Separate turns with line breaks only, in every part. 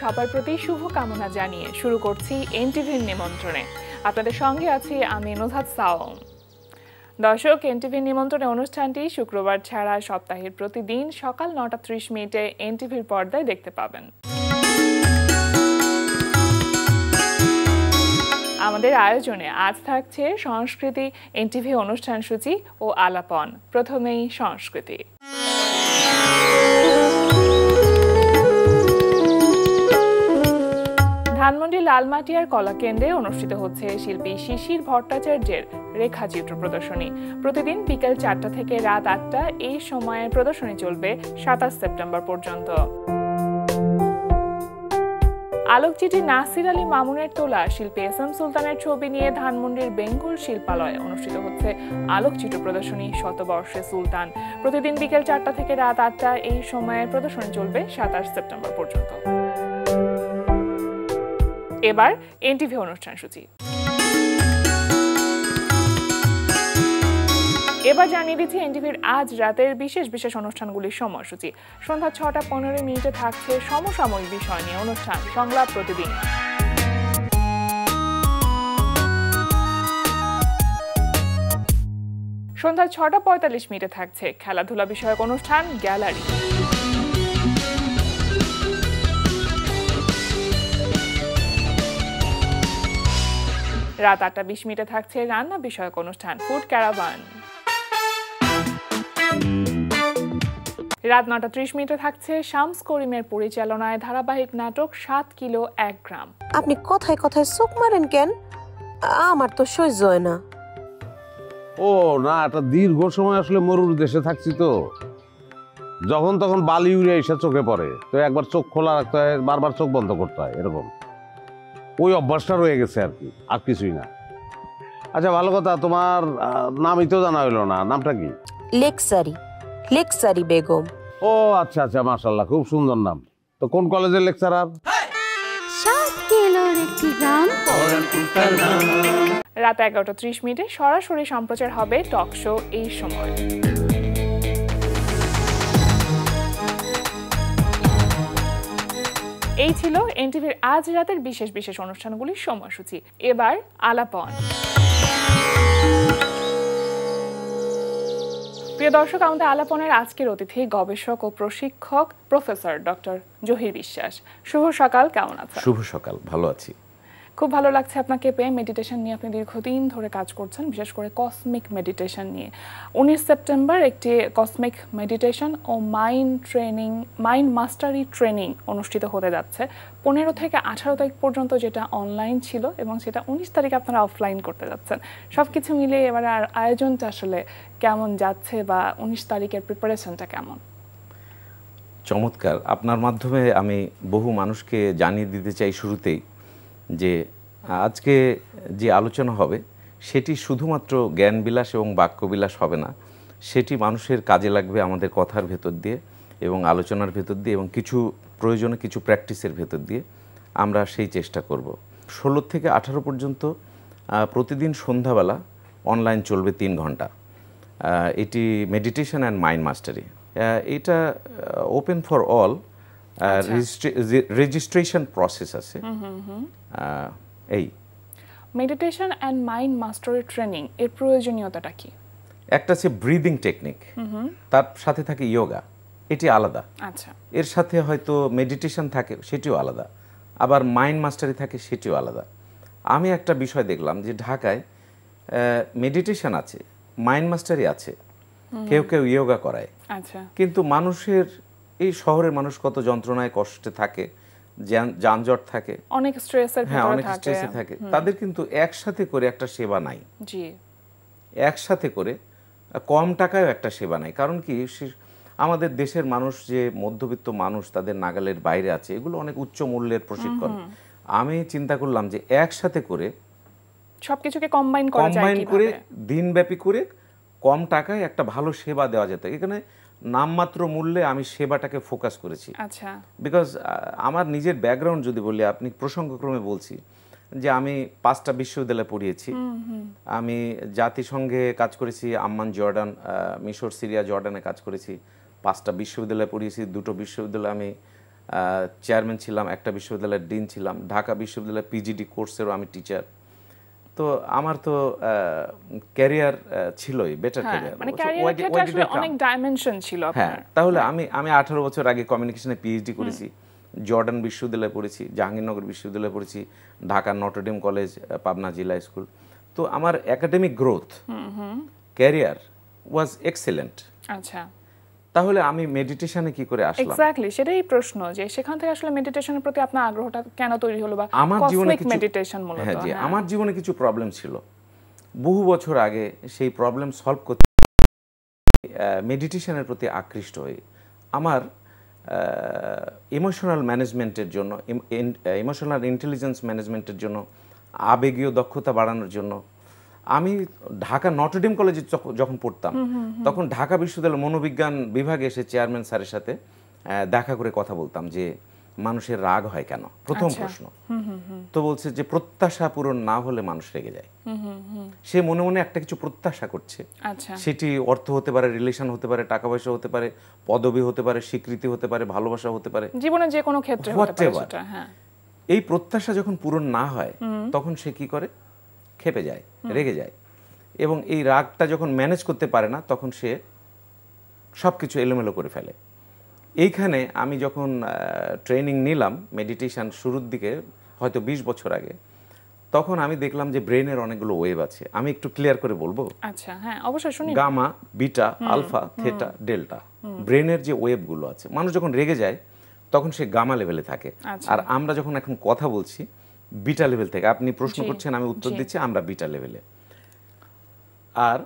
সবার প্রতি শুভকামনা জানিয়ে শুরু করছি এনটিভির নিমন্ত্রণে। আপনাদের সঙ্গে আছি আমি নুজহাত সাওম। দর্শক, এনটিভির নিমন্ত্রণে অনুষ্ঠানটি শুক্রবার ছাড়া সপ্তাহের প্রতিদিন সকাল ৯:৩০ এনটিভির পর্দায় দেখতে পাবেন। আমাদের আয়োজনে আজ থাকছে সংস্কৃতি, এনটিভি অনুষ্ঠান সূচি ও আলাপন। প্রথমেই সংস্কৃতি। ধানমন্ডি লালমাটিয়ার কলাকেন্দ্রে অনুষ্ঠিত হচ্ছে শিল্পী শিশির ভট্টাচার্যের রেখাচিত্র প্রদর্শনী। প্রতিদিন বিকেল ৪টা থেকে রাত ৮টা এই সময়ে প্রদর্শনী চলবে ২৭ সেপ্টেম্বর পর্যন্ত। আলোকচিত্রী নাসির আলী মামুনের তোলা শিল্পী এস এম সুলতানের ছবি নিয়ে ধানমন্ডির বেঙ্গল শিল্পালয়ে অনুষ্ঠিত হচ্ছে আলোকচিত্র প্রদর্শনী শতবর্ষে সুলতান। প্রতিদিন বিকেল ৪টা থেকে রাত ৮টা এই সময়ে প্রদর্শনী চলবে ২৭ সেপ্টেম্বর পর্যন্ত। এবার এনটিভি অনুষ্ঠান সূচি। এবার জানিয়ে দিচ্ছি এনটিভির আজ রাতের বিশেষ বিশেষ অনুষ্ঠানগুলির সময়সূচি। সন্ধ্যা ৬টা ১৫ থাকছে সমসাময়িক বিষয় নিয়ে অনুষ্ঠান সংলাপ প্রতিদিন। সন্ধ্যা ৬টা ৪৫ থাকছে খেলাধুলা বিষয়ক অনুষ্ঠান গ্যালারি। রাত ৮টা ২০ থাকছে রান্না বিষয়ক অনুষ্ঠান ফুড ক্যারাভান। রাত ৯টা ৩০ থাকছে শামস করিমের পরিচালনায় ধারাবাহিক নাটক ৭ কিলো ১ গ্রাম।
আপনি কথায় কথায় চোখ মারেন কেন? আমার তো সহ্য হয় না।
ও না, একটা দীর্ঘ সময় আসলে মরুর দেশে থাকছি তো, যখন তখন বালি উড়ে এসে চোখে পড়ে, তো একবার চোখ খোলা রাখতে হয়, বারবার চোখ বন্ধ করতে হয়, এরকম ওই অভ্যাসটা রয়ে গেছে আর কি, আর কিছুই না। আচ্ছা, ভালো কথা, তোমার নামই তো জানা হইলো না, নামটা কি?
লেকচারি বেগম।
ও আচ্ছা আচ্ছা, মাশাআল্লাহ, খুব সুন্দর নাম। তো কোন কলেজের লেকচারার?
রাত ১১টা ৩০ সরাসরি সম্প্রচার হবে টক শো এই সময়। এই ছিল এনটিভির আজ রাতের বিশেষ বিশেষ অনুষ্ঠানগুলির সময়সূচি। এবার আলাপন। প্রিয় দর্শক, আমাদের আলাপনের আজকের অতিথি গবেষক ও প্রশিক্ষক প্রফেসর ডক্টর জহির বিশ্বাস। শুভ সকাল, কেমন আছেন?
শুভ সকাল, ভালো আছি।
খুব ভালো লাগছে আপনাকে পেয়ে। মেডিটেশন নিয়ে আপনি দীর্ঘদিন ধরে কাজ করছেন, বিশেষ করে কসমিক মেডিটেশন নিয়ে। ১৯ সেপ্টেম্বর একটি কসমিক মেডিটেশন ও মাইন্ড মাস্টারি ট্রেনিং অনুষ্ঠিত হতে যাচ্ছে। ১৫ থেকে ১৮ তারিখ পর্যন্ত যেটা অনলাইন ছিল, এবং সেটা ১৯ তারিখে আপনারা অফলাইন করতে যাচ্ছেন। সব কিছু মিলিয়ে এবার আয়োজনটা আসলে কেমন যাচ্ছে, বা ১৯ তারিখের প্রিপারেশনটা কেমন?
চমৎকার। আপনার মাধ্যমে আমি বহু মানুষকে জানিয়ে দিতে চাই শুরুতেই যে আজকে যে আলোচনা হবে সেটি শুধুমাত্র জ্ঞানবিলাস এবং বাক্যবিলাস হবে না, সেটি মানুষের কাজে লাগবে আমাদের কথার ভেতর দিয়ে এবং আলোচনার ভেতর দিয়ে, এবং কিছু প্রয়োজনে কিছু প্র্যাকটিসের ভেতর দিয়ে আমরা সেই চেষ্টা করব। ১৬ থেকে ১৮ পর্যন্ত প্রতিদিন সন্ধ্যাবেলা অনলাইন চলবে ৩ ঘন্টা। এটি মেডিটেশন অ্যান্ড মাইন্ড মাস্টারি। এটা open for all, registration process আছে। এই
meditation and mind mastery training এর প্রয়োজনীয়তাটা কি?
একটা আছে ব্রিদিং টেকনিক, তার সাথে থাকে যোগা, এটি আলাদা।
আচ্ছা,
এর সাথে হয়তো মেডিটেশন থাকে, সেটিও আলাদা, আবার মাইন্ড মাস্টারি থাকে, সেটিও আলাদা। আমি একটা বিষয় দেখলাম যে ঢাকায় মেডিটেশন আছে, মাইন্ড মাস্টারি আছে, কেউ কেউ যোগা করায়।
আচ্ছা,
কিন্তু মানুষের, এই শহরের মানুষ কত যন্ত্রণায় কষ্টে থাকে, যানজট থাকে,
অনেক স্ট্রেসের ভিতরে
থাকে, তাদের কিন্তু একসাথে করে একটা সেবা নাই।
জি,
একসাথে করে কম টাকায় একটা সেবা নাই। কারণ কি, আমাদের দেশের মানুষ যে মধ্যবিত্ত মানুষ, তাদের নাগালের বাইরে আছে, এগুলো অনেক উচ্চ মূল্যের প্রশিক্ষণ। আমি চিন্তা করলাম যে একসাথে করে
সবকিছুকে কম্বাইন করে
দিনব্যাপী করে কম টাকায় একটা ভালো সেবা দেওয়া যেত। এখানে নামমাত্র মূল্যে আমি সেবাটাকে ফোকাস করেছি।
আচ্ছা,
বিকজ আমার নিজের ব্যাকগ্রাউন্ড যদি বলি, আপনি প্রসঙ্গক্রমে বলছি যে আমি 5টা বিশ্ববিদ্যালয়ে পড়িয়েছি। আমি জাতিসংঘে কাজ করেছি, আম্মান, জর্ডান, মিশর, সিরিয়া, জর্ডানে কাজ করেছি। 5টা বিশ্ববিদ্যালয়ে পড়িয়েছি, 2টো বিশ্ববিদ্যালয়ে আমি চেয়ারম্যান ছিলাম, একটা বিশ্ববিদ্যালয়ের ডিন ছিলাম, ঢাকা বিশ্ববিদ্যালয়ের পিজিডি কোর্সেরও আমি টিচার। তো আমার তো ক্যারিয়ার ছিলই, বেটার
হ্যাঁ,
ক্যারিয়ার।
মানে ক্যারিয়ারের ক্ষেত্রে আসলে অনেক ডাইমেনশন ছিল
হ্যাঁ,
আপনার।
তাহলে আমি 18 বছর আগে কমিউনিকেশনে পিএইচডি করেছি, জর্ডান বিশ্ববিদ্যালয়ে পড়েছি, জাহাঙ্গীরনগর বিশ্ববিদ্যালয়ে পড়েছি, ঢাকার নটরডেম কলেজ, পাবনা জিলা স্কুল। তো আমার একাডেমিক গ্রোথ, ক্যারিয়ার ওয়াজ এক্সেলেন্ট।
আচ্ছা,
তাহলে আমি মেডিটেশনে কি করে আসলাম?
এক্স্যাক্টলি সেটাই প্রশ্ন, যে সেখান থেকে আসলে মেডিটেশনের প্রতি আপনার আগ্রহটা কেন তৈরি হলো, বা
আমার জীবনে
কসমিক মেডিটেশন মূলত।
হ্যাঁ জি,
হ্যাঁ।
আমার জীবনে কিছু প্রবলেম ছিল বহু বছর আগে। সেই প্রবলেম সলভ করতে মেডিটেশনের প্রতি আকৃষ্ট হই। আমার ইমোশনাল ম্যানেজমেন্টের জন্য, ইমোশনাল ইন্টেলিজেন্স ম্যানেজমেন্টের জন্য, আবেগীয় দক্ষতা বাড়ানোর জন্য আমি ঢাকা নটরডেম কলেজে যখন পড়তাম, তখন ঢাকা বিশ্ববিদ্যালয়ের মনোবিজ্ঞান বিভাগে এসে চেয়ারম্যান স্যারের সাথে দেখা করে কথা বলতাম যে মানুষের রাগ হয় কেন, প্রথম প্রশ্ন। তো বলছে যে প্রত্যাশা পূরণ না হলে মানুষ রেগে যায়। সে মনে মনে একটা কিছু প্রত্যাশা করছে,
আচ্ছা,
সেটি অর্থ হতে পারে, রিলেশন হতে পারে, টাকা পয়সা হতে পারে, পদবি হতে পারে, স্বীকৃতি হতে পারে, ভালোবাসা হতে পারে,
জীবনের যে কোনো ক্ষেত্রে হতে পারে
Whatever.
সেটা। হ্যাঁ,
এই প্রত্যাশা যখন পূরণ না হয় তখন সে কি করে, ক্ষেপে যায়, রেগে যায়। এবং এই রাগটা যখন ম্যানেজ করতে পারে না তখন সে সব কিছু এলোমেলো করে ফেলে। এইখানে আমি যখন ট্রেনিং নিলাম মেডিটেশন শুরুর দিকে, হয়তো 20 বছর আগে, তখন আমি দেখলাম যে ব্রেনের অনেকগুলো ওয়েভ আছে। আমি একটু ক্লিয়ার করে বলবো।
আচ্ছা, হ্যাঁ অবশ্যই শুনি।
Gamma, beta, alpha, theta, delta, ব্রেনের যে ওয়েভগুলো আছে, মানুষ যখন রেগে যায় তখন সে গামা লেভেলে থাকে।
আচ্ছা।
আর আমরা যখন এখন কথা বলছি বিটা লেভেল থেকে, আপনি প্রশ্ন
জি,
করছেন আমি উত্তর
জি।
দিচ্ছি, আমরা বিটা লেভেলে। আর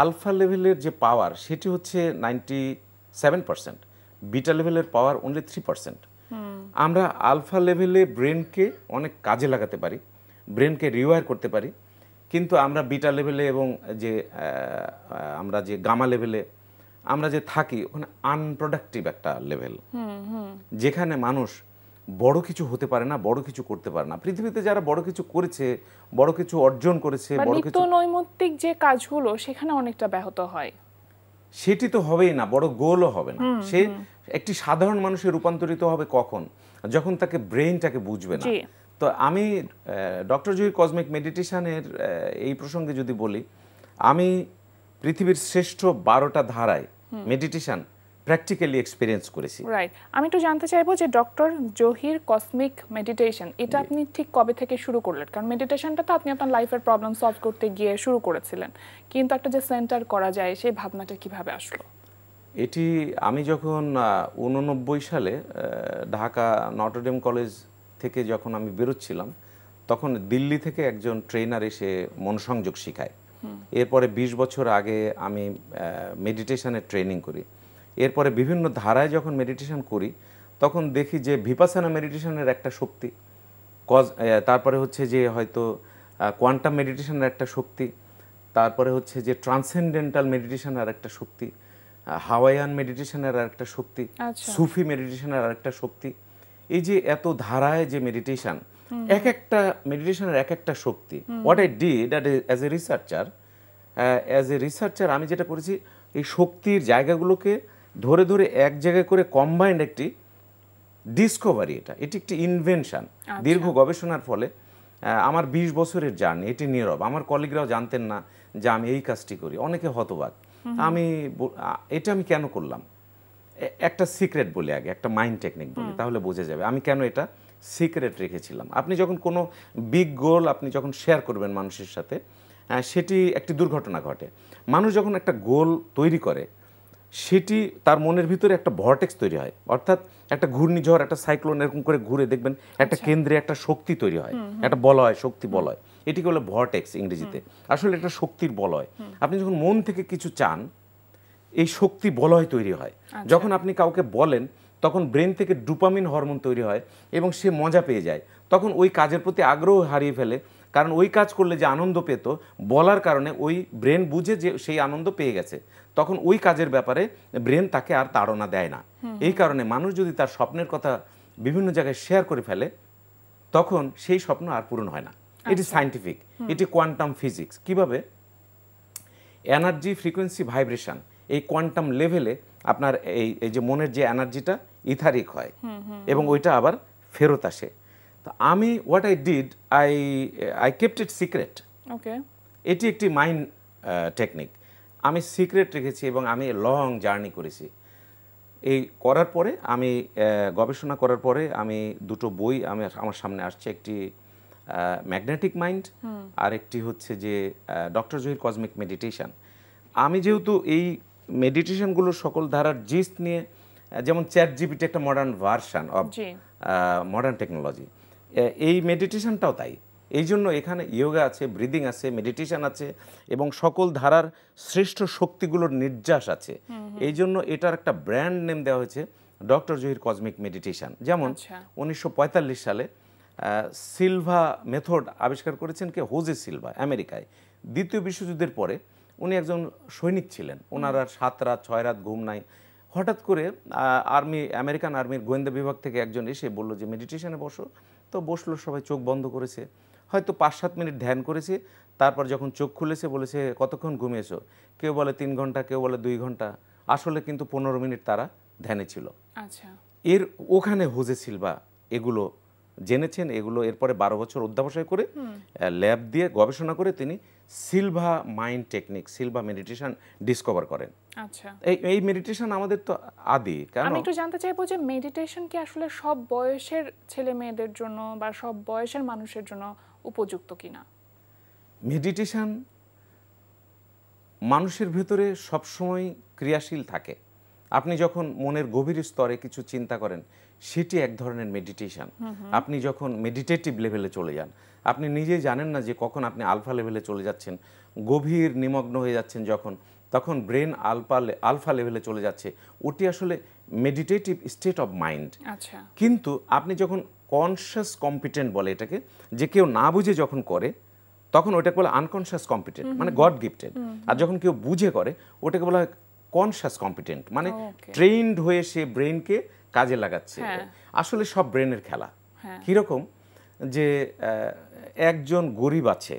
আলফা লেভেলের যে পাওয়ার সেটি হচ্ছে 97%, বিটা লেভেলের পাওয়ার অনলি 3%। আমরা আলফা লেভেলে ব্রেনকে অনেক কাজে লাগাতে পারি, ব্রেনকে রিওয়ার করতে পারি, কিন্তু আমরা বিটা লেভেলে এবং যে আমরা যে গামা লেভেলে আমরা যে থাকি, ওখানে আনপ্রোডাক্টিভ একটা লেভেল, যেখানে মানুষ বড় কিছু হতে পারে না, বড় কিছু করতে পারে না। পৃথিবীতে যারা বড় কিছু করেছে, বড় কিছু অর্জন করেছে,
বা
বড়
নিত্য
কিছু,
নৈমিত্তিক যে কাজগুলো সেখানে অনেকটা ব্যাহত হয়।
সেটি তো হবেই না, বড় গোলও হবে না। সে একটি সাধারণ মানুষে রূপান্তরিত হবে কখন, যখন তাকে ব্রেইনটাকে বুঝবে না।
জি।
তো আমি ডক্টর জহির কসমিক মেডিটেশনের এই প্রসঙ্গে যদি বলি, আমি পৃথিবীর শ্রেষ্ঠ 12টা ধারায় মেডিটেশন প্র্যাকটিক্যালি এক্সপিরিয়েন্স করেছি।
রাইট, আমি একটু জানতে চাইবো যে ডক্টর জহির কসমিক মেডিটেশন, এটা আপনি ঠিক কবে থেকে শুরু করলেন? কারণ মেডিটেশনটা তো আপনি আপনার লাইফের প্রবলেম সলভ করতে গিয়ে শুরু করেছিলেন, কিন্তু একটা যে সেন্টার করা যায় সেই ভাবনাটা কিভাবে আসলো?
এটি আমি যখন 89 সালে ঢাকা নটরডেম কলেজ থেকে যখন আমি বেরোচ্ছিলাম, তখন দিল্লি থেকে একজন ট্রেনার এসে মনসংযোগ শেখায়। এরপরে 20 বছর আগে আমি মেডিটেশনের ট্রেনিং করি। এরপরে বিভিন্ন ধারায় যখন মেডিটেশন করি তখন দেখি যে ভিপাসানা মেডিটেশনের একটা শক্তি, তারপরে হচ্ছে যে হয়তো কোয়ান্টাম মেডিটেশনের একটা শক্তি, তারপরে হচ্ছে যে ট্রান্সেন্ডেন্টাল মেডিটেশনের একটা শক্তি, হাওয়াইয়ান মেডিটেশনের আর একটা শক্তি,
আচ্ছা।
সুফি মেডিটেশনের আর একটা শক্তি। এই যে এত ধারায় যে মেডিটেশন, এক একটা মেডিটেশনের এক একটা শক্তি। What I did as a researcher আমি যেটা করেছি, এই শক্তির জায়গাগুলোকে ধরে ধরে এক জায়গায় করে কম্বাইন্ড একটি ডিসকভারি, এটি একটি ইনভেনশন। দীর্ঘ গবেষণার ফলে আমার 20 বছরের জার্নি, এটি নীরব। আমার কলিগরাও জানতেন না যে আমি এই কাজটি করি, অনেকে হতবাক। এটা আমি কেন করলাম, একটা সিক্রেট বলি আগে, একটা মাইন্ড টেকনিক বলি, তাহলে বোঝা যাবে আমি কেন এটা সিক্রেট রেখেছিলাম। আপনি যখন কোনো বিগ গোল আপনি যখন শেয়ার করবেন মানুষের সাথে, সেটি একটি দুর্ঘটনা ঘটে। মানুষ যখন একটা গোল তৈরি করে, সেটি তার মনের ভিতরে একটা ভর্টেক্স তৈরি হয়, অর্থাৎ একটা ঘূর্ণিঝড়, একটা সাইক্লোন এরকম করে ঘুরে দেখবেন একটা কেন্দ্রে একটা শক্তি তৈরি হয়, একটা বলয়, শক্তি বলয়। এটিকে বলে ভর্টেক্স ইংরেজিতে। আসলে একটা শক্তির বলয়। আপনি যখন মন থেকে কিছু চান, এই শক্তি বলয় তৈরি হয়। যখন আপনি কাউকে বলেন তখন ব্রেন থেকে ডোপামিন হরমোন তৈরি হয় এবং সে মজা পেয়ে যায়, তখন ওই কাজের প্রতি আগ্রহ হারিয়ে ফেলে। কারণ ওই কাজ করলে যে আনন্দ পেত, বলার কারণে ওই ব্রেন বুঝে যে সেই আনন্দ পেয়ে গেছে, তখন ওই কাজের ব্যাপারে ব্রেন তাকে আর তাড়না দেয় না। এই কারণে মানুষ যদি তার স্বপ্নের কথা বিভিন্ন জায়গায় শেয়ার করে ফেলে, তখন সেই স্বপ্ন আর পূরণ হয় না। এটি সায়েন্টিফিক, এটি কোয়ান্টাম ফিজিক্স। কিভাবে এনার্জি, ফ্রিকোয়েন্সি, ভাইব্রেশন, এই কোয়ান্টাম লেভেলে আপনার এই যে মনের যে এনার্জিটা, ইথারিক হয় এবং ওইটা আবার ফেরত আসে। তো আমি what I did, I kept it secret.
Okay.
এটি একটি মাইন্ড টেকনিক, আমি সিক্রেট রেখেছি এবং আমি লং জার্নি করেছি। এই করার পরে আমি গবেষণা করার পরে আমি দুটো বই আমার সামনে আসছে, একটি ম্যাগনেটিক মাইন্ড আর একটি হচ্ছে যে ডক্টর জহির কসমিক মেডিটেশন। আমি যেহেতু এই মেডিটেশনগুলোর সকল ধারার জিস্ট নিয়ে, যেমন চ্যাট জিপিটি একটা modern version of modern technology, এই মেডিটেশনটাও তাই। এই জন্য এখানে ইয়োগা আছে, ব্রিদিং আছে, মেডিটেশন আছে এবং সকল ধারার শ্রেষ্ঠ শক্তিগুলোর নির্যাস আছে। এই জন্য এটার একটা ব্র্যান্ড নেম দেওয়া হয়েছে ডক্টর জহির কসমিক মেডিটেশন। যেমন 1945 সালে সিলভা মেথড আবিষ্কার করেছেন কে? হোজে সিলভা, আমেরিকায়। দ্বিতীয় বিশ্বযুদ্ধের পরে উনি একজন সৈনিক ছিলেন, ওনার আর 7 রাত 6 রাত ঘুম নাই। হঠাৎ করে আমেরিকান আর্মির গোয়েন্দা বিভাগ থেকে একজন এসে বলল যে মেডিটেশনে বসো। তো বসলো, সবাই চোখ বন্ধ করেছে, হয়তো 5-7 মিনিট ধ্যান করেছে। তারপর যখন চোখ খুলেছে বলেছে কতক্ষণ ঘুমিয়েছো? কেউ বলে 3 ঘন্টা, কেউ বলে 2 ঘন্টা। আসলে কিন্তু 15 মিনিট তারা ধ্যানে ছিল।
আচ্ছা।
ওখানে হোজে সিলভা এগুলো জেনেছেন, এগুলো এরপরে 12 বছর অধ্যাবসায় করে ল্যাব দিয়ে গবেষণা করে তিনি Silva mind technique, Silva meditation discover করেন।
আচ্ছা।
এই মেডিটেশন আমাদের তো আদি।
আমি একটু জানতে চাইবো যে মেডিটেশন কি আসলে সব বয়সের ছেলে মেয়েদের জন্য বা সব বয়সের মানুষের জন্য উপযুক্ত কিনা?
মেডিটেশন মানুষের ভেতরে সবসময় ক্রিয়াশীল থাকে। আপনি যখন মনের গভীর স্তরে কিছু চিন্তা করেন, সেটি এক ধরনের মেডিটেশন। আপনি যখন মেডিটেটিভ লেভেলে চলে যান, আপনি নিজেই জানেন না যে কখন আপনি আলফা লেভেলে চলে যাচ্ছেন, গভীর নিমগ্ন হয়ে যাচ্ছেন যখন, তখন ব্রেন আলফা লেভেলে চলে যাচ্ছে। ওটি আসলে মেডিটেটিভ স্টেট অফ মাইন্ড।
আচ্ছা।
কিন্তু আপনি যখন কনশাস কম্পিটেন্ট বলে এটাকে, যে কেউ না বুঝে যখন করে তখন ওটাকে বলে আনকনশাস কম্পিটেন্ট, মানে গড গিফটেড। আর যখন কেউ বুঝে করে ওটাকে বলা হয় কনশাস কম্পিটেন্ট, মানে ট্রেইনড হয়ে সে ব্রেনকে কাজে লাগাচ্ছে। আসলে সব ব্রেনের খেলা। কিরকম যে একজন গরিব আছে,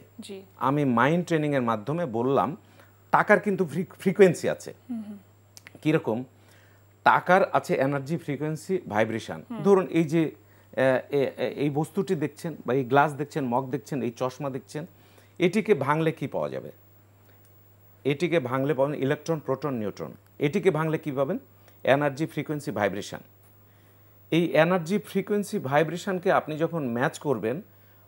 আমি মাইন্ড ট্রেনিং এর মাধ্যমে বললাম টাকার কিন্তু ফ্রিকোয়েন্সি আছে। কিরকম? টাকার আছে এনার্জি, ফ্রিকোয়েন্সি, ভাইব্রেশন। ধরুন এই যে এই বস্তুটি দেখছেন বা এই গ্লাস দেখছেন, মগ দেখছেন, এই চশমা দেখছেন, এটিকে ভাঙলে কি পাওয়া যাবে? এটিকে ভাঙলে পাবেন ইলেকট্রন, প্রোটন, নিউট্রন। এটিকে ভাঙলে কি পাবেন? Energy, frequency, vibration. এই এনার্জি, ফ্রিকোয়েন্সি, ভাইব্রেশনকে আপনি যখন ম্যাচ করবেন,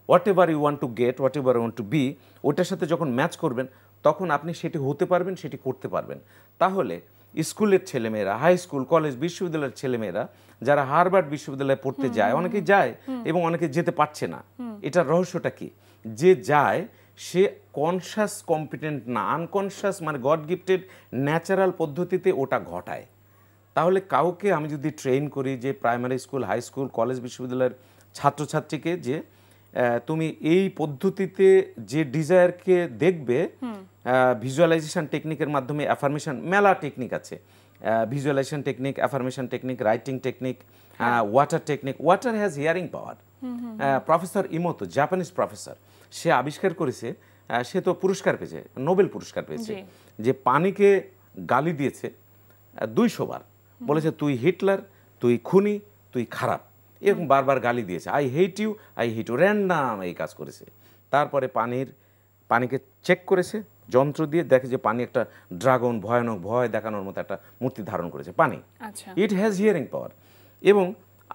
whatever you want to get, whatever you want to be, ওটার সাথে যখন ম্যাচ করবেন তখন আপনি সেটি হতে পারবেন, সেটি করতে পারবেন। তাহলে স্কুলের ছেলেমেয়েরা, হাই স্কুল, কলেজ, বিশ্ববিদ্যালয়ের ছেলেমেয়েরা যারা হার্ভার্ড বিশ্ববিদ্যালয়ে পড়তে যায়, অনেকেই যায় এবং অনেকে যেতে পারছে না। এটার রহস্যটা কি? যে যায় সে কনশাস কম্পিটেন্ট না, আনকনশাস, মানে গড গিফটেড ন্যাচারাল পদ্ধতিতে ওটা ঘটায়। তাহলে কাউকে আমি যদি ট্রেন করি যে primary school, high school, college, বিশ্ববিদ্যালয়ের ছাত্রছাত্রীকে যে তুমি এই পদ্ধতিতে যে ডিজায়ারকে দেখবে, ভিজুয়ালাইজেশন টেকনিকের মাধ্যমে, অ্যাফার্মেশন, মেলা টেকনিক আছে, visualization technique, affirmation technique, writing technique, water technique. Water has hearing power. Professor Emoto, Japanese professor, সে আবিষ্কার করেছে, সে তো পুরস্কার পেয়েছে, নোবেল পুরস্কার পেয়েছে, যে পানিকে গালি দিয়েছে 200 বার, বলেছে তুই হিটলার, তুই খুনি, তুই খারাপ, এরকম বারবার গালি দিয়েছে। I hate you, I hate you, random এই কাজ করেছে। তারপরে পানিকে চেক করেছে যন্ত্র দিয়ে, দেখে যে পানি একটা ড্রাগন, ভয়ানক, ভয় দেখানোর মতো একটা মূর্তি ধারণ করেছে পানি। It has hearing power. এবং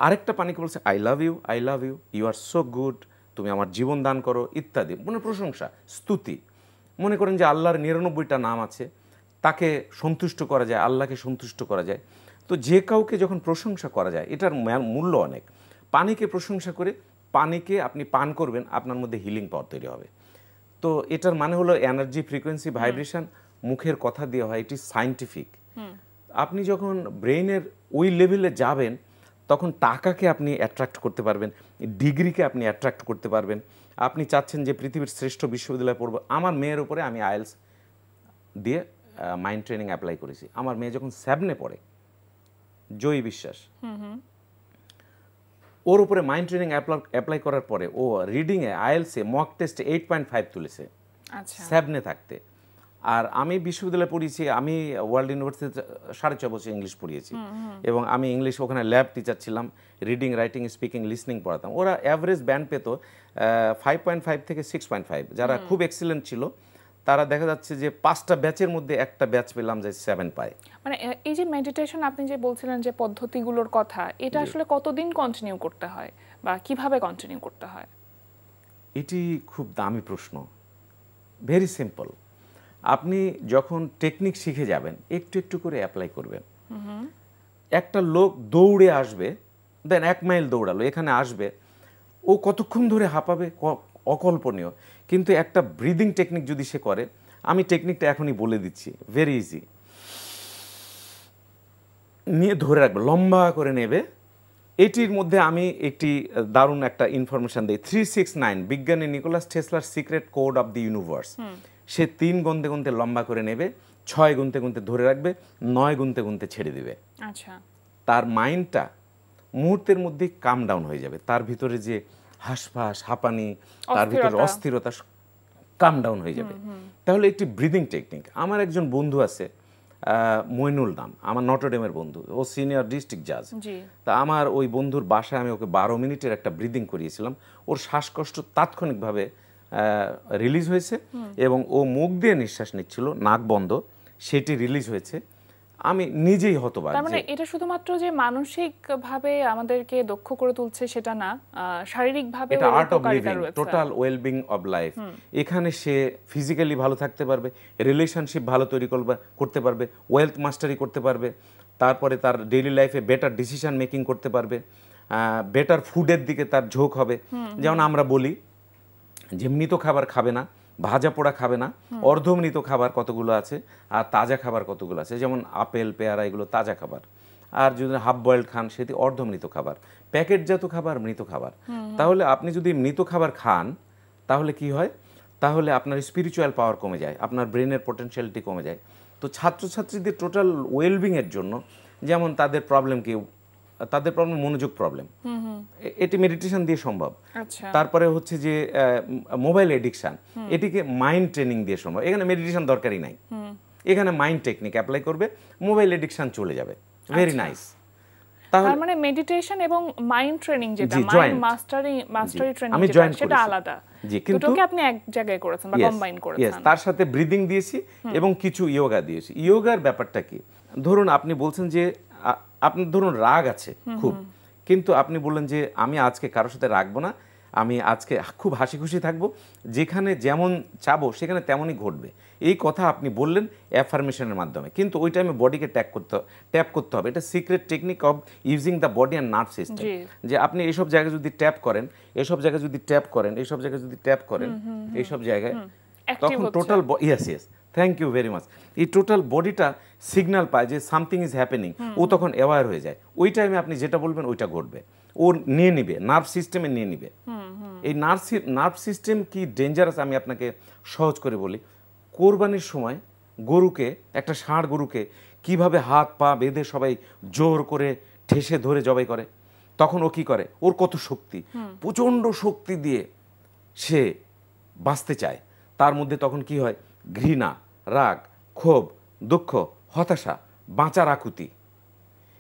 আরেকটা পানিকে বলছে I love you, I love you, you are so good, তুমি আমার জীবন দান করো, ইত্যাদি, মানে প্রশংসা, স্তুতি। মনে করেন যে আল্লাহর 99টা নাম আছে, তাকে সন্তুষ্ট করা যায়, আল্লাহকে সন্তুষ্ট করা যায়। তো যে কাউকে যখন প্রশংসা করা যায়, এটার মূল্য অনেক। পানিকে প্রশংসা করে পানিকে আপনি পান করবেন, আপনার মধ্যে হিলিং পাওয়ার তৈরি হবে। তো এটার মানে হলো এনার্জি, ফ্রিকোয়েন্সি, ভাইব্রেশন মুখের কথা দিয়ে হয়, এটি সায়েন্টিফিক। আপনি যখন ব্রেইনের ওই লেভেলে যাবেন তখন টাকাকে আপনি অ্যাট্রাক্ট করতে পারবেন, ডিগ্রিকে আপনি অ্যাট্রাক্ট করতে পারবেন। আপনি চাচ্ছেন যে পৃথিবীর শ্রেষ্ঠ বিশ্ববিদ্যালয়ে পড়ব। আমার মেয়ের উপরে আমি আইএলস দিয়ে মাইন্ড ট্রেনিং অ্যাপ্লাই করেছি। আমার মেয়ে যখন 7-এ পড়ে, জয়ী বিশ্বাস, ওর উপরে মাইন্ড ট্রেনিং অ্যাপ্লাই করার পরে ও রিডিংয়ে, আইএলসে, মক টেস্টে 8.5 তুলেছে 7-এ থাকতে। আর আমি বিশ্ববিদ্যালয়ে পড়িয়েছি, আমি ওয়ার্ল্ড ইউনিভার্সিটিতে 6.5 বছর ইংলিশ পড়িয়েছি, এবং আমি ইংলিশ ওখানে ল্যাব টিচার ছিলাম, রিডিং, রাইটিং, স্পিকিং, লিসনিং পড়াতাম। ওরা অ্যাভারেজ ব্যান্ড পেত 5.5 থেকে 6.5। যারা খুব এক্সিলেন্ট ছিল তারা দেখা যাচ্ছে যে 5টা ব্যাচের মধ্যে একটা ব্যাচ পেলাম যে 7 পায়।
মানে এই যে মেডিটেশন আপনি যে বলছিলেন যে পদ্ধতিগুলোর কথা, এটা আসলে কতদিন কন্টিনিউ করতে হয় বা কিভাবে কন্টিনিউ করতে হয়?
এটি খুব দামি প্রশ্ন। Very simple. আপনি যখন টেকনিক শিখে যাবেন একটু একটু করে অ্যাপ্লাই করবেন। একটা লোক দৌড়ে আসবে, দেন 1 মাইল দৌড়ালো, এখানে আসবে, ও কতক্ষণ ধরে হাঁপাবে অকল্পনীয়। কিন্তু একটা ব্রিদিং টেকনিক যদি সে করে, আমি টেকনিকটা এখনই বলে দিচ্ছি, ভেরি ইজি। নিয়ে ধরে রাখবে, লম্বা করে নেবে। এটির মধ্যে আমি একটি দারুণ একটা ইনফরমেশন দিই। 369 বিজ্ঞানী নিকোলাস টেসলার secret code of the universe. সে 3 গুনতে গুনতে লম্বা করে নেবে, 6 গুনতে গুনতে ধরে রাখবে, 9 গুনতে গুনতে ছেড়ে দিবে।
আচ্ছা,
তার মাইন্ডটা মুহূর্তের মধ্যে কাম ডাউন হয়ে যাবে। তার ভিতরে যে হাঁসফাঁস, হাঁপানি, তার ভিতরে অস্থিরতা কাম ডাউন হয়ে যাবে। তাহলে একটি ব্রিদিং টেকনিক। আমার একজন বন্ধু আছে, মইনুল নাম, আমার নটরডেমের বন্ধু, ও সিনিয়র ডিস্ট্রিক্ট জাজ। তা আমার ওই বন্ধুর বাসায় আমি ওকে 12 মিনিটের একটা ব্রিদিং করিয়েছিলাম। ওর শ্বাসকষ্ট তাৎক্ষণিকভাবে রিলিজ হয়েছে, এবং ও মুখ দিয়ে নিঃশ্বাস নিচ্ছিল, নাক বন্ধ, সেটি রিলিজ হয়েছে। আমি নিজেই হতবাক।
তার মানে এটা শুধুমাত্র যে মানসিকভাবে আমাদেরকে দক্ষ করে তুলছে সেটা না, শারীরিকভাবে
এটা art of living, total wellbeing of life. এখানে সে ফিজিক্যালি ভালো থাকতে পারবে, রিলেশনশিপ ভালো তৈরি করতে পারবে, ওয়েলথ মাস্টারি করতে পারবে, তারপরে তার ডেইলি লাইফে বেটার ডিসিশন মেকিং করতে পারবে, বেটার ফুডের দিকে তার ঝোঁক হবে। যেমন আমরা বলি যে মৃত খাবার খাবে না, ভাজা পোড়া খাবে না, অর্ধমৃত খাবার কতগুলো আছে, আর তাজা খাবার কতগুলো আছে। যেমন আপেল, পেয়ারা, এগুলো তাজা খাবার। আর যদি হাফ বয়েলড খান, সেটি অর্ধমৃত খাবার। প্যাকেটজাত খাবার মৃত খাবার। তাহলে আপনি যদি মৃত খাবার খান, তাহলে কি হয়? তাহলে আপনার স্পিরিচুয়াল পাওয়ার কমে যায়, আপনার ব্রেনের পোটেনশিয়ালিটি কমে যায়। তো ছাত্রছাত্রীদের টোটাল ওয়েলবিংয়ের জন্য, যেমন তাদের প্রবলেম কি, তাদের প্রবলেম মনোযোগ প্রবলেম, এটি মেডিটেশন দিয়ে সম্ভব। তারপরে হচ্ছে যে মোবাইল এডিকশন, এটিকে মাইন্ড ট্রেনিং দিয়ে সম্ভব। এখানে মেডিটেশন দরকারই নাই, এখানে মাইন্ড টেকনিক অ্যাপ্লাই করবে, মোবাইল এডিকশন চলে যাবে। Very nice.
তার মানে মেডিটেশন এবং মাইন্ড ট্রেনিং, যেটা মাইন্ড মাস্টারি ট্রেনিং,
আমি জয়েন
সেটা আলাদা। দুটোকে আপনি এক জায়গায় করেছেন বা কম্বাইন করেছেন।
তার সাথে ব্রিদিং দিয়েছি এবং কিছু ইয়োগা দিয়েছি। ইয়োগার ব্যাপারটা কি, ধরুন আপনি বলছেন যে আপনার ধরুন রাগ আছে খুব, কিন্তু আপনি বললেন যে আমি আজকে কারোর সাথে রাখবো না, আমি আজকে খুব হাসি খুশি থাকবো, যেখানে যেমন চাবো সেখানে তেমনই ঘটবে। এই কথা আপনি বললেন অ্যাফার্মেশনের মাধ্যমে, কিন্তু ওই টাইমে বডিকে ট্যাপ করতে হবে। এটা secret technique of using the body and nerve system. যে আপনি এইসব জায়গায় যদি ট্যাপ করেন, এইসব জায়গায় যদি ট্যাপ করেন, এইসব জায়গায় যদি ট্যাপ করেন, এইসব জায়গায়, তখন total yes thank you very much, এই টোটাল বডিটা সিগন্যাল পায় যে সামথিং ইজ হ্যাপেনিং। ও তখন অ্যাওয়ার হয়ে যায়। ওই টাইমে আপনি যেটা বলবেন ওইটা ঘটবে, ও নিয়ে নিবে, নার্ভ সিস্টেমে নিয়ে নিবে। এই নার্ভ সিস্টেম কি ডেঞ্জারাস আমি আপনাকে সহজ করে বলি। কোরবানির সময় গরুকে, একটা ষাঁড় গরুকে কিভাবে হাত পা বেঁধে সবাই জোর করে ঠেসে ধরে জবাই করে, তখন ও কি করে, ওর কত শক্তি, প্রচণ্ড শক্তি দিয়ে সে বাঁচতে চায়। তার মধ্যে তখন কি হয়, ঘৃণা, রাগ, ক্ষোভ, দুঃখ, হতাশা, বাঁচার আকুতি।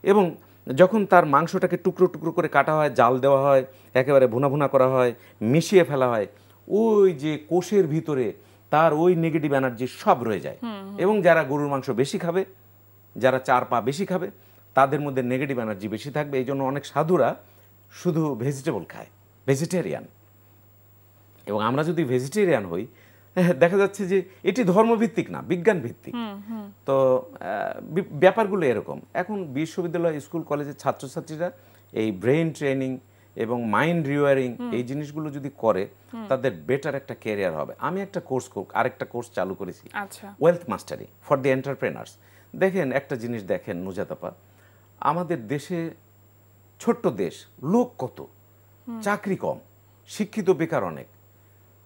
এবং যখন তার মাংসটাকে টুকরো টুকরো করে কাটা হয়, জাল দেওয়া হয়, একেবারে ভুনা ভুনা করা হয়, মিশিয়ে ফেলা হয়, ওই যে কোষের ভিতরে তার ওই নেগেটিভ এনার্জি সব রয়ে যায়। এবং যারা গরুর মাংস বেশি খাবে, যারা 4 পা বেশি খাবে, তাদের মধ্যে নেগেটিভ এনার্জি বেশি থাকবে। এই জন্য অনেক সাধুরা শুধু ভেজিটেবল খায়, ভেজিটেরিয়ান। এবং আমরা যদি ভেজিটেরিয়ান হই, দেখা যাচ্ছে যে এটি ধর্মভিত্তিক না, বিজ্ঞান ভিত্তিক। তো ব্যাপারগুলো এরকম। এখন বিশ্ববিদ্যালয়, স্কুল, কলেজের ছাত্রছাত্রীরা এই ব্রেইন ট্রেনিং এবং মাইন্ড রিওয়ারিং এই জিনিসগুলো যদি করে, তাদের বেটার একটা ক্যারিয়ার হবে। আমি একটা আরেকটা কোর্স চালু করেছি, wealth Mashrafe for the entrepreneurs. দেখেন একটা জিনিস দেখেন নুজাত আপা, আমাদের দেশে, ছোট্ট দেশ, লোক কত, চাকরি কম, শিক্ষিত বেকার অনেক।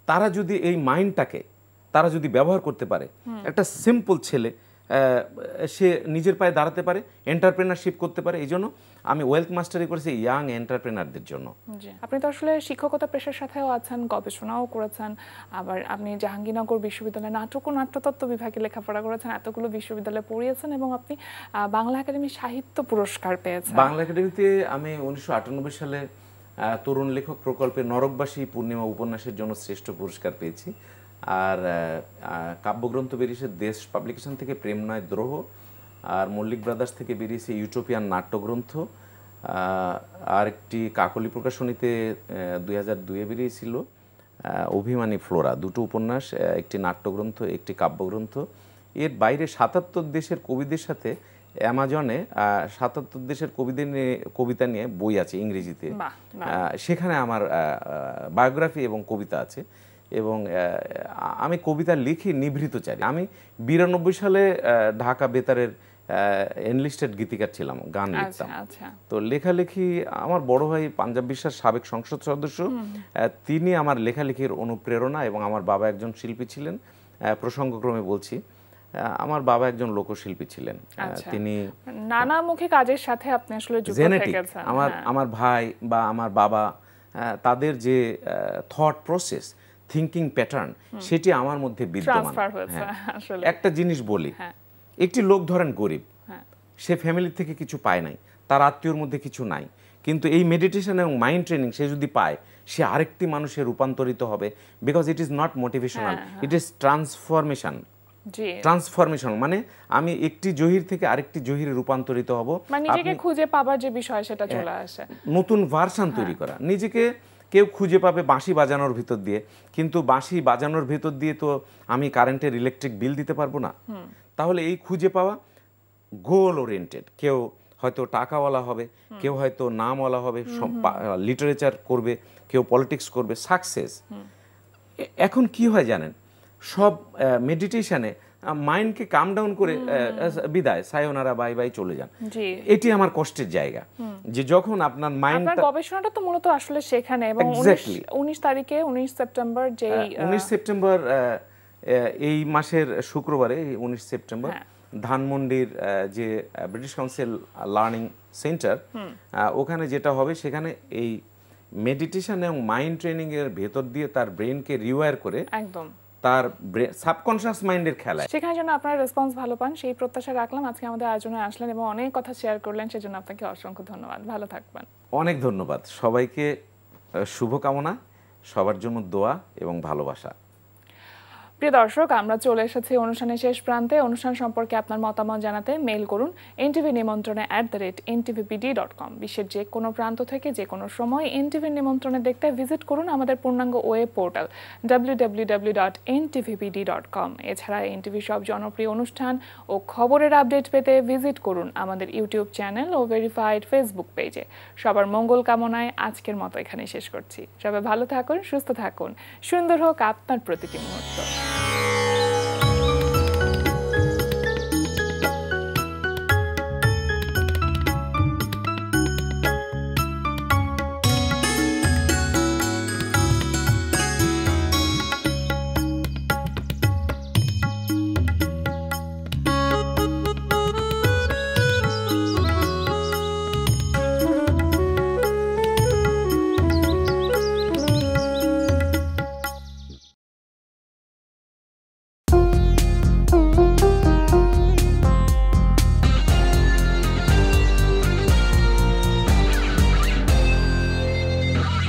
তারা যদি এই মাইন্ডটাকে তারা যদি ব্যবহার করতে পারে, একটা সিম্পল ছেলে সে নিজের পায়ে দাঁড়াতে পারে, এন্টারপ্রেনারশিপ করতে পারে। এই জন্য আমি ওয়েলথ মাস্টারি করেছি ইয়াং এন্টারপ্রেনারদের জন্য।
জি, আপনি তো আসলে শিক্ষকতা পেশার সাথেও আছেন, গবেষণাও করেছেন, আবার আপনি জাহাঙ্গীরনগর বিশ্ববিদ্যালয়ে নাটক ও নাট্যতত্ত্ব বিভাগে লেখাপড়া করেছেন, এতগুলো বিশ্ববিদ্যালয়ে পড়িয়েছেন এবং আপনি বাংলা একাডেমি সাহিত্য পুরস্কার পেয়েছেন।
বাংলা একাডেমিতে আমি 1998 সালে তরুণ লেখক প্রকল্পে নরকবাসী পূর্ণিমা উপন্যাসের জন্য শ্রেষ্ঠ পুরস্কার পেয়েছি। আর কাব্যগ্রন্থ বেরিয়েছে দেশ পাবলিকেশন থেকে প্রেম নয় দ্রোহ, আর মল্লিক ব্রাদার্স থেকে বেরিয়েছে ইউটোপিয়ান নাট্যগ্রন্থ, আর একটি কাকলি প্রকাশনীতে 2002-এ বেরিয়েছিল অভিমানী ফ্লোরা, দুটো উপন্যাস, একটি নাট্যগ্রন্থ, একটি কাব্যগ্রন্থ। এর বাইরে 77 দেশের কবিদের সাথে অ্যামাজনে 77 দেশের কবিতা নিয়ে বই আছে ইংরেজিতে, সেখানে আমার বায়োগ্রাফি এবং কবিতা আছে। এবং আমি কবিতা লিখি নিভৃত চাই। আমি 92 সালে ঢাকা বেতারের এনলিস্টেড গীতিকার ছিলাম, গান লিখতাম। তো লেখালেখি আমার বড় ভাই পাঞ্জাব বিশ্বাস সাবেক সংসদ সদস্য, তিনি আমার লেখালেখির অনুপ্রেরণা, এবং আমার বাবা একজন শিল্পী ছিলেন। প্রসঙ্গক্রমে বলছি, আমার বাবা একজন লোকশিল্পী ছিলেন। তিনি
নানামুখী কাজের সাথে আপনি আসলে যুক্ত থেকেছেন।
আমার ভাই বা আমার বাবা, তাদের যে থট প্রসেস, থিঙ্কিং প্যাটার্ন, সেটি আমার মধ্যে বিদ্যমান। একটা জিনিস বলি, একটি লোক ধরেন গরিব, সে ফ্যামিলি থেকে কিছু পায় নাই, তার আত্মীয়র মধ্যে কিছু নাই, কিন্তু এই মেডিটেশন এবং মাইন্ড ট্রেনিং সে যদি পায়, সে আরেকটি মানুষে রূপান্তরিত হবে। Because it is not motivational, it is transformation. মানে আমি একটি জহির থেকে আরেকটি জহিরে রূপান্তরিত হব,
মানে নিজেকে খুঁজে পাবার যে বিষয় সেটা চলে আসে,
নতুন ভার্সন তৈরি করা। নিজেকে কেউ খুঁজে পাবে বাঁশি বাজানোর ভিতর দিয়ে, কিন্তু বাঁশি বাজানোর ভিতর দিয়ে তো আমি কারেন্টের ইলেকট্রিক বিল দিতে পারবো না। তাহলে এই খুঁজে পাওয়া গোল ওরিয়েন্টেড, কেউ হয়তো টাকাওয়ালা হবে, কেউ হয়তো নামওয়ালা হবে, লিটারেচার করবে, কেউ পলিটিক্স করবে, সাকসেস। এখন কি হয় জানেন, সব মেডিটেশনে মাইন্ডকে কাম ডাউন করে বিদায়, সায়োনারা, বাই বাই, চলে যান। এটি আমার কষ্টের জায়গা, যে যখন আপনার মাইন্ড,
গবেষণাটা তো মূলত আসলে সেখানে। এবং 19 তারিখে 19 সেপ্টেম্বর, যে
19 সেপ্টেম্বর এই মাসের শুক্রবারে 19 সেপ্টেম্বর ধানমন্ডির যে ব্রিটিশ কাউন্সিল লার্নিং সেন্টার, ওখানে যেটা হবে, সেখানে এই মেডিটেশন এবং মাইন্ড ট্রেনিং এর ভেতর দিয়ে তার ব্রেনকে রিওয়ার করে
একদম
তার সাবকনশিয়াস মাইন্ডের খেলা,
সেখানে যেন আপনারা রেসপন্স ভালো পান, সেই প্রত্যাশা রাখলাম। আজকে আমাদের আয়োজনে আসলেন এবং অনেক কথা শেয়ার করলেন, সেজন্য আপনাকে অসংখ্য ধন্যবাদ। ভালো থাকবেন।
অনেক ধন্যবাদ। সবাইকে শুভকামনা, সবার জন্য দোয়া এবং ভালোবাসা।
প্রিয় দর্শক, আমরা চলে এসেছি অনুষ্ঠানের শেষ প্রান্তে। অনুষ্ঠান সম্পর্কে আপনার মতামত জানাতে মেইল করুন ntvnimontrone@ntvpd.com। বিশ্বের যে কোনো প্রান্ত থেকে যে কোনো সময় এনটিভি নিমন্ত্রণে দেখতে ভিজিট করুন আমাদের পূর্ণাঙ্গ ওয়েব পোর্টাল www.ntvpd.com। এছাড়া এনটিভি সব জনপ্রিয় অনুষ্ঠান ও খবরের আপডেট পেতে ভিজিট করুন আমাদের ইউটিউব চ্যানেল ও ভেরিফাইড ফেসবুক পেজে। সবার মঙ্গল কামনায় আজকের মতো এখানেই শেষ করছি। সবাই ভালো থাকুন, সুস্থ থাকুন, সুন্দর হোক আপনার প্রতিটি মুহূর্ত।